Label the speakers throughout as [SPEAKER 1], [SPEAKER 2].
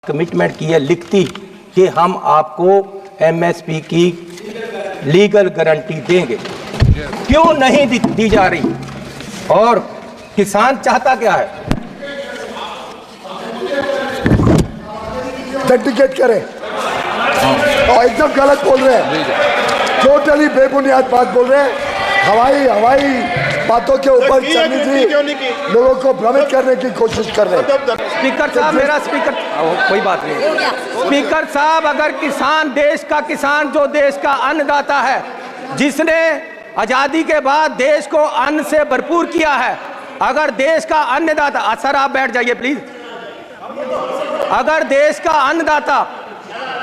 [SPEAKER 1] Commitment की है लिखती कि हम आपको एमएसपी की लीगल गारंटी देंगे, क्यों नहीं दी जा रही? और किसान चाहता क्या है?
[SPEAKER 2] सर्टिफिकेट करें और एकदम गलत बोल रहे हैं, टोटली बेबुनियाद बात बोल रहे हैं। हवाई बातों के ऊपर चलनी थी, लोगों को भ्रमित करने की कोशिश कर रहे हैं।
[SPEAKER 1] स्पीकर साहब, मेरा स्पीकर, कोई बात नहीं। स्पीकर साहब, अगर किसान, देश का किसान जो देश का अन्नदाता है, जिसने आजादी के बाद देश को अन्न से भरपूर किया है, अगर देश का अन्नदाता, सर आप बैठ जाइए प्लीज, अगर देश का अन्नदाता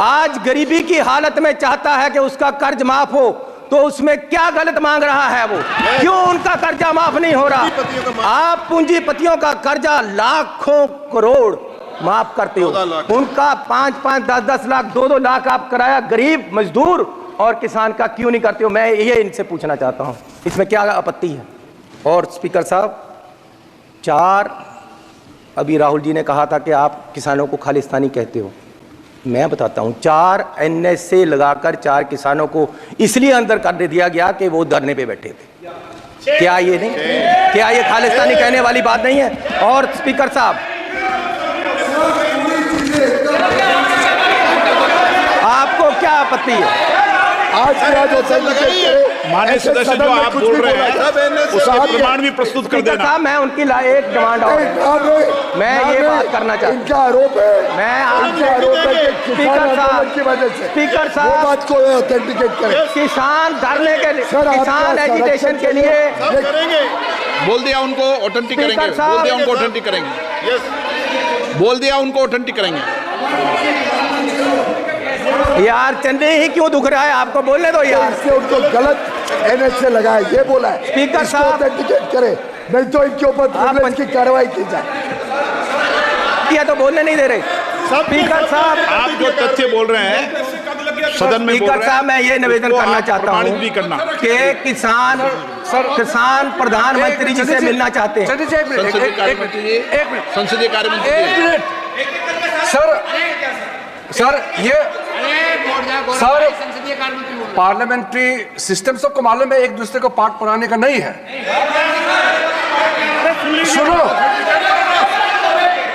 [SPEAKER 1] आज गरीबी की हालत में चाहता है कि उसका कर्ज माफ हो, तो उसमें क्या गलत मांग रहा है वो? क्यों उनका कर्जा माफ नहीं हो रहा? आप पूंजीपतियों का कर्जा लाखों करोड़ माफ करते हो, उनका 5-5, 10-10 लाख, 2-2 लाख आप कराया गरीब मजदूर और किसान का क्यों नहीं करते हो? मैं ये इनसे पूछना चाहता हूं, इसमें क्या आपत्ति है? और स्पीकर साहब, 4 अभी राहुल जी ने कहा था कि आप किसानों को खालिस्तानी कहते हो। मैं बताता हूं, 4 NSA लगाकर 4 किसानों को इसलिए अंदर कर दिया गया कि वो धरने पे बैठे थे। क्या ये नहीं, क्या ये खालिस्तानी कहने वाली बात नहीं है? और स्पीकर साहब, आपको क्या आपत्ति है?
[SPEAKER 2] आज
[SPEAKER 3] माननीय सदस्य जो आप बोल रहे हैं उसका प्रमाण भी प्रस्तुत कर देना।
[SPEAKER 1] साहब, मैं उनकी एक डिमांड और मैं ये बात करना चाहता हूं।
[SPEAKER 2] इनका आरोप है,
[SPEAKER 1] मैं
[SPEAKER 2] इनका आरोप है कि
[SPEAKER 1] स्पीकर साहब
[SPEAKER 2] की वजह से,
[SPEAKER 1] स्पीकर साहब,
[SPEAKER 2] वो बात को ऑथेंटिकेट करें।
[SPEAKER 1] किसान धरने के लिए, किसान एजुटेशन के लिए
[SPEAKER 3] बोल दिया उनको ऑथेंटिक करेंगे, बोल दिया उनको ऑथेंटिक करेंगे, बोल दिया उनको ऑथेंटिक करेंगे।
[SPEAKER 1] यार चंदे ही क्यों दुख रहा है? आपको बोलने दो यार।
[SPEAKER 2] इससे उनको गलत NSA लगाए, ये बोला है।
[SPEAKER 1] स्पीकर साहब,
[SPEAKER 2] ऑथेंटिकेट करें, नहीं तो इनके ऊपर प्रिविलेज की कार्रवाई की जाए।
[SPEAKER 1] किया तो बोलने नहीं दे रहे। स्पीकर साहब,
[SPEAKER 3] आप जो तथ्य बोल रहे हैं सदन में,
[SPEAKER 1] स्पीकर साहब, मैं ये निवेदन करना चाहता हूँ कि किसान प्रधानमंत्री जी से मिलना चाहते हैं।
[SPEAKER 3] संसदीय कार्य मंत्री
[SPEAKER 4] सर, पार्लियामेंट्री सिस्टम सबको मालूम है, एक दूसरे को पाठ पढ़ाने का नहीं है। सुनो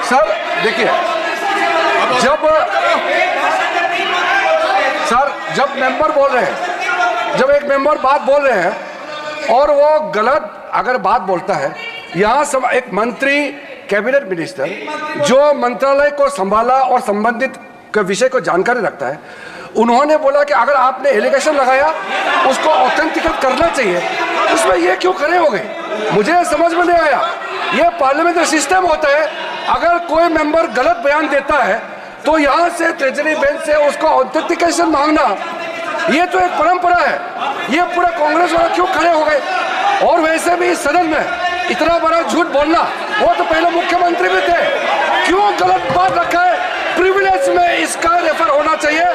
[SPEAKER 4] सर, देखिए, जब मेंबर बोल रहे हैं, जब एक मेंबर बात बोल रहे हैं और वो गलत अगर बात बोलता है, यहाँ सब एक मंत्री, कैबिनेट मिनिस्टर जो मंत्रालय को संभाला और संबंधित के विषय को जानकारी रखता है, उन्होंने बोला कि अगर आपने एलिगेशन लगाया उसको ऑथेंटिकेट करना चाहिए, उसमें ये क्यों खड़े हो गए? मुझे समझ में नहीं आया। ये पार्लियामेंट्री सिस्टम होता है, अगर कोई मेंबर गलत बयान देता है तो यहाँ से ट्रेजरी बेंच से उसको ऑथेंटिकेशन मांगना, ये तो एक परंपरा है। ये पूरा कांग्रेस वाले क्यों खड़े हो गए? और वैसे भी सदन में इतना बड़ा झूठ बोलना, वो तो पहले मुख्यमंत्री भी थे, क्यों गलत बात रखा है? प्रिविलेज में इसका रेफर होना चाहिए।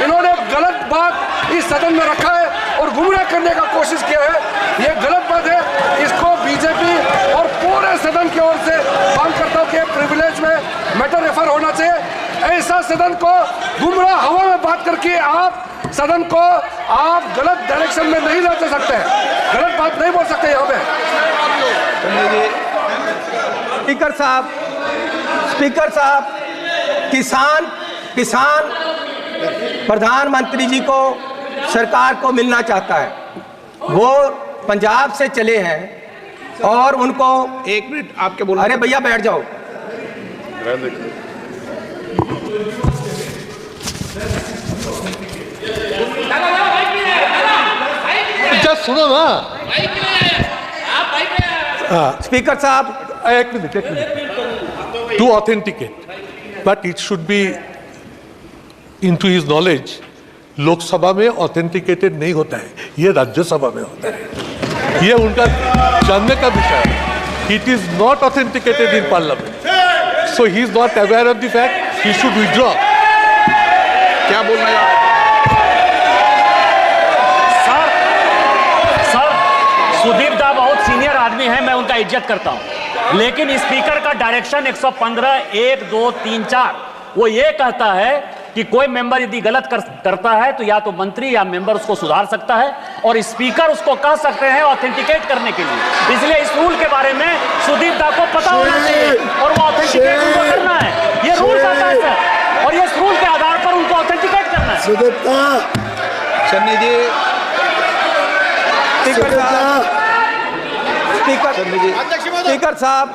[SPEAKER 4] इन्होंने गलत बात इस सदन में रखा है और गुमराह करने का कोशिश किया है, ये गलत बात है। इसको बीजेपी और पूरे सदन की ओर से मांग करता हूँ कि प्रिविलेज में मैटर रेफर होना चाहिए। ऐसा सदन को गुमराह हवा में बात करके आप सदन को आप गलत डायरेक्शन में नहीं ले सकते, गलत बात नहीं बोल सकते यहाँ पे।
[SPEAKER 1] स्पीकर साहब, किसान प्रधानमंत्री जी को, सरकार को मिलना चाहता है। वो पंजाब से चले हैं और उनको
[SPEAKER 3] 1 मिनट आपके बोलने।
[SPEAKER 1] अरे भैया बैठ जाओ।
[SPEAKER 5] सुनो ना
[SPEAKER 1] स्पीकर साहब,
[SPEAKER 5] एक minute to authenticate, but it should be into his knowledge. Lok Sabha में ऑथेंटिकेटेड नहीं होता है, ये राज्यसभा में होता है, ये उनका जानने का विषय है। It is not authenticated in parliament, so he is not aware of the fact, he should withdraw.
[SPEAKER 3] क्या बोलना है?
[SPEAKER 6] सुदीप दा बहुत सीनियर आदमी है, मैं उनका इज्जत करता हूं, लेकिन स्पीकर का डायरेक्शन 115 1 2 3 4 वो ये कहता है कि कोई मेंबर यदि गलत करता है तो या तो मंत्री या मेंबर उसको सुधार सकता है और स्पीकर उसको कह सकते हैं ऑथेंटिकेट करने के लिए। इसलिए इस रूल के बारे में सुदीप दा को पता होना चाहिए और वो ऑथेंटिकेट उनको करना है। ये रूल का तहत है और ये इस रूल के आधार पर उनको ऑथेंटिकेट करना है।
[SPEAKER 2] सुदीप दा,
[SPEAKER 3] चन्नी जी,
[SPEAKER 1] स्पीकर साहब, स्पीकर साहब,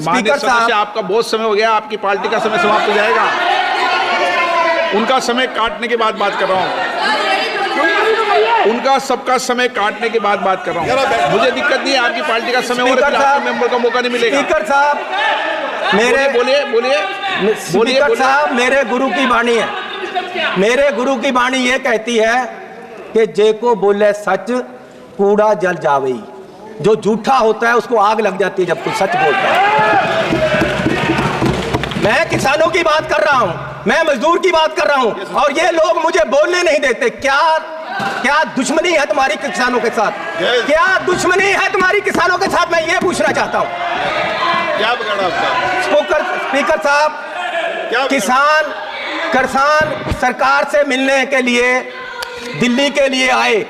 [SPEAKER 3] माननीय सदस्य, आपका बहुत समय हो गया, आपकी पार्टी का समय समाप्त हो जाएगा। उनका समय काटने के बाद बात कर रहा हूं, उनका सबका समय काटने के बाद बात कर रहा हूं। मुझे दिक्कत नहीं है, आपकी पार्टी का समय हो रहा है, आपके मेंबर को मौका नहीं मिलेगा।
[SPEAKER 1] स्पीकर साहब, मेरे
[SPEAKER 3] बोलिए
[SPEAKER 1] स्पीकर साहब, मेरे गुरु की वाणी है, मेरे गुरु की वाणी ये कहती है कि जे को बोले सच कूड़ा जल जावे। जो झूठा होता है उसको आग लग जाती है जब कोई सच बोलता है। मैं किसानों की बात कर रहा हूं, मैं मजदूर की बात कर रहा हूं और ये लोग मुझे बोलने नहीं देते। क्या दुश्मनी है तुम्हारी किसानों के साथ? क्या दुश्मनी है तुम्हारी किसानों के साथ? मैं ये पूछना चाहता हूं।
[SPEAKER 7] क्या बिगाड़ा आपका?
[SPEAKER 1] स्पीकर साहब, किसान सरकार से मिलने के लिए दिल्ली के लिए आए।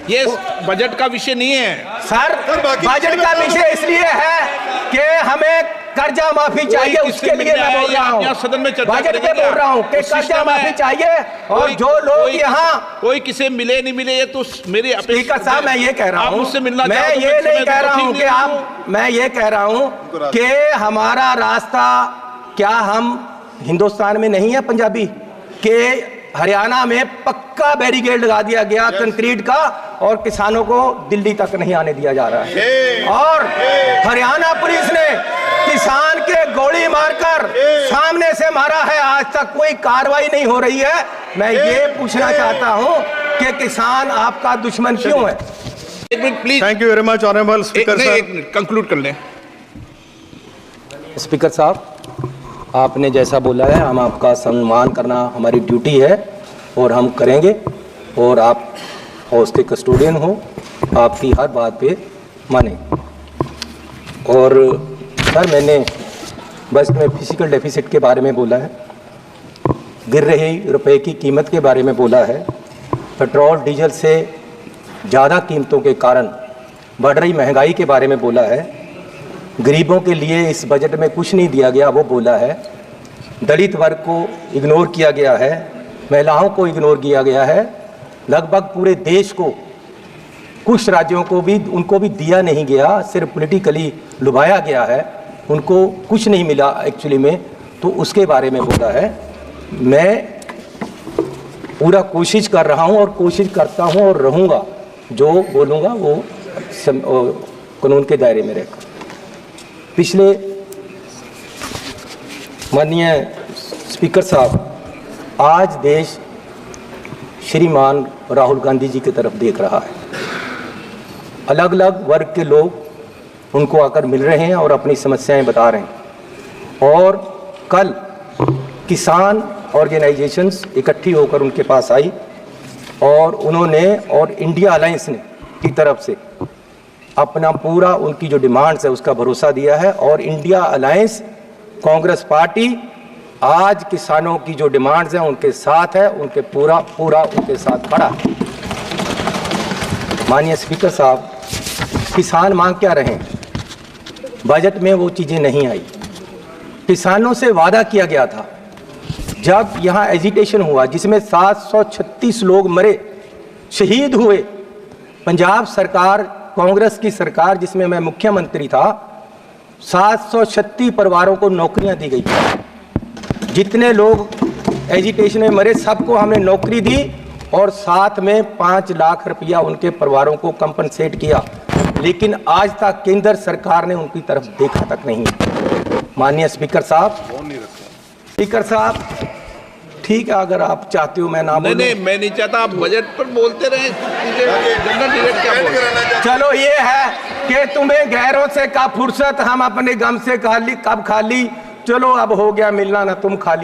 [SPEAKER 3] ये बजट का विषय नहीं है
[SPEAKER 1] सर, बजट का विषय इसलिए है कि हमें कर्जा माफी चाहिए, उसके लिए मैं बोल रहा हूँ।
[SPEAKER 3] सदन में चर्चा
[SPEAKER 1] बजट पे बोल रहा हूँ कि कर्जा माफी चाहिए और जो लोग यहाँ
[SPEAKER 3] कोई किसे मिले नहीं मिले ये तो मेरी
[SPEAKER 1] स्पीकर साहब, मैं ये कह रहा हूँ, मैं ये नहीं कह रहा हूँ कि आप, मैं ये कह रहा हूँ कि हमारा रास्ता, क्या हम हिंदुस्तान में नहीं है पंजाबी के हरियाणा में पक्का बैरिकेड लगा दिया गया कंक्रीट का और किसानों को दिल्ली तक नहीं आने दिया जा रहा है। और हरियाणा पुलिस ने किसान के गोली मारकर सामने से मारा है, आज तक कोई कार्रवाई नहीं हो रही है। मैं ये पूछना चाहता हूं कि किसान आपका दुश्मन क्यों है?
[SPEAKER 3] एक minute please.
[SPEAKER 7] Thank you very much honourable speaker साहब।
[SPEAKER 3] एक मिनट कंक्लूड कर लें।
[SPEAKER 1] स्पीकर साहब, आपने जैसा बोला है, हम आपका सम्मान करना हमारी ड्यूटी है और हम करेंगे। और आप हाउस के कस्टोडियन हो, आपकी हर बात पे माने। और सर, मैंने बस में फिजिकल डेफिसिट के बारे में बोला है, गिर रही रुपए की कीमत के बारे में बोला है, पेट्रोल डीजल से ज़्यादा कीमतों के कारण बढ़ रही महंगाई के बारे में बोला है, गरीबों के लिए इस बजट में कुछ नहीं दिया गया वो बोला है, दलित वर्ग को इग्नोर किया गया है, महिलाओं को इग्नोर किया गया है, लगभग पूरे देश को, कुछ राज्यों को भी, उनको भी दिया नहीं गया, सिर्फ पॉलिटिकली लुभाया गया है, उनको कुछ नहीं मिला एक्चुअली में, तो उसके बारे में बोला है। मैं पूरा कोशिश कर रहा हूं और कोशिश करता हूं और रहूंगा, जो बोलूँगा वो कानून के दायरे में रहकर। पिछले माननीय स्पीकर साहब, आज देश श्रीमान राहुल गांधी जी की तरफ देख रहा है। अलग अलग वर्ग के लोग उनको आकर मिल रहे हैं और अपनी समस्याएं बता रहे हैं। और कल किसान ऑर्गेनाइजेशंस इकट्ठी होकर उनके पास आई और उन्होंने, और इंडिया अलायंस ने की तरफ से अपना पूरा उनकी जो डिमांड्स है उसका भरोसा दिया है। और इंडिया अलायंस कांग्रेस पार्टी आज किसानों की जो डिमांड्स हैं उनके साथ है, उनके पूरा उनके साथ खड़ा। माननीय स्पीकर साहब, किसान मांग क्या रहे हैं? बजट में वो चीज़ें नहीं आई। किसानों से वादा किया गया था, जब यहाँ एजिटेशन हुआ जिसमें 736 लोग मरे, शहीद हुए, पंजाब सरकार, कांग्रेस की सरकार जिसमें मैं मुख्यमंत्री था, 736 परिवारों को नौकरियां दी गई। जितने लोग एजिटेशन में मरे सबको हमने नौकरी दी और साथ में 5 लाख रुपया उनके परिवारों को कंपनसेट किया। लेकिन आज तक केंद्र सरकार ने उनकी तरफ देखा तक नहीं। माननीय स्पीकर साहब, ठीक है, अगर आप चाहते हो मैं ना बोलूं।
[SPEAKER 3] नहीं, मैं नहीं चाहता, आप बजट पर बोलते रहे। जनरल डिबेट क्या बोल रहे हैं?
[SPEAKER 1] चलो ये है कि तुम्हें गैरों से कब फुर्सत, हम अपने गम से कब खाली। चलो अब हो गया मिलना, ना तुम खाली ना